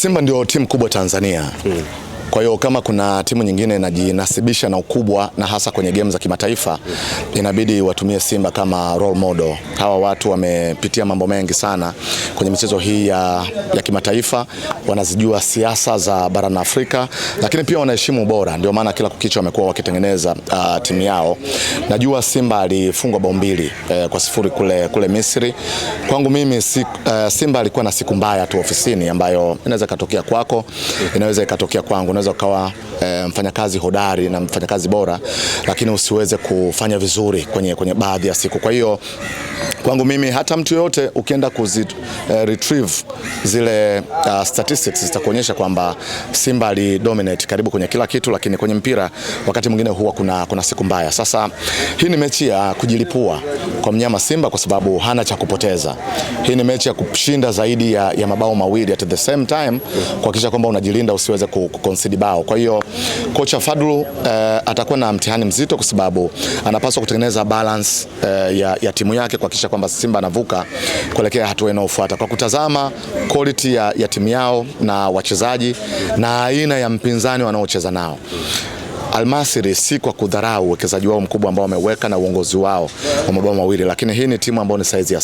Simba ndio timu kubwa Tanzania. Kwa hiyo kama kuna timu nyingine inajinasibisha na ukubwa na hasa kwenye game za kimataifa, inabidi watumie Simba kama role model. Hawa watu wamepitia mambo mengi sana kwenye michezo hii ya kimataifa, wanazijua siasa za barani Afrika, lakini pia wanaheshimu ubora. Ndio maana kila kukicha wamekuwa wakitengeneza timu yao. Najua Simba alifungwa bao 2-0 kule Misri. Kwangu mimi Simba alikuwa na siku mbaya tu ofisini ambayo inaweza ikatokea kwako, inaweza ikatokea kwangu. Unaweza ukawa mfanyakazi hodari na mfanyakazi bora, lakini usiweze kufanya vizuri kwenye baadhi ya siku. Kwa hiyo kwangu mimi hata mtu yote ukienda retrieve zile statistics zitakuonyesha kwamba Simba alidominate karibu kwenye kila kitu, lakini kwenye mpira wakati mwingine huwa kuna siku mbaya. Sasa hii ni mechi ya kujilipua kwa mnyama Simba kwa sababu hana cha kupoteza. Hii ni mechi ya kushinda zaidi ya mabao mawili at the same time, kuhakikisha kwamba unajilinda usiweze kuconcede bao. Kwa hiyo kocha Fadlu atakuwa na mtihani mzito kwa sababu anapaswa kutengeneza balance ya timu yake kuhakikisha kwamba Simba anavuka kuelekea hatua inayofuata. Kwa kutazama quality ya timu yao na wachezaji na aina ya mpinzani wanaocheza nao, Al-Masry si kwa kudharau uwekezaji wao mkubwa ambao wameweka na uongozi wao wa mabao mawili, lakini hii ni timu ambayo ni saizi ya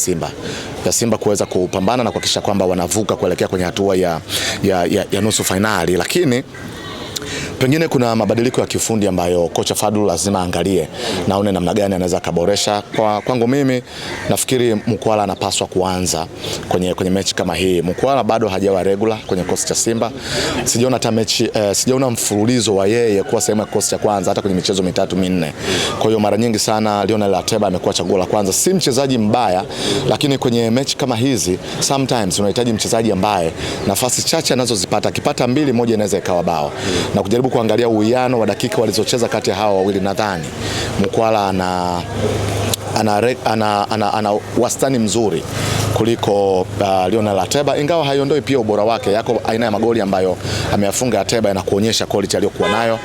Simba kuweza kupambana na kuhakikisha kwamba wanavuka kuelekea kwenye hatua ya nusu finali. Lakini pengine kuna mabadiliko ya kiufundi ambayo kocha Fadlu lazima angalie na aone namna gani anaweza kaboresha. Kwangu mimi nafikiri Mkwala anapaswa kuanza kwenye mechi kama hii. Mkwala bado hajawa regular kwenye kikosi cha Simba. Sijaona hata mechi sijaona mfululizo wa yeye kuwa sehemu ya kikosi cha kwanza hata kwenye michezo 3-4. Kwa hiyo mara nyingi sana Lionel Ateba amekuwa chaguo la kwanza. Si mchezaji mbaya, lakini kwenye mechi kama hizi sometimes unahitaji mchezaji ambaye nafasi chache anazozipata, akipata 2 moja inaweza ikawa bao. Na kujaribu kuangalia uwiano wa dakika walizocheza kati ya hawa wawili, nadhani Mkwala ana wastani mzuri kuliko Lionel Ateba, ingawa haiondoi pia ubora wake. Yako aina ya magoli ambayo ameyafunga Ateba na kuonyesha quality aliyokuwa nayo.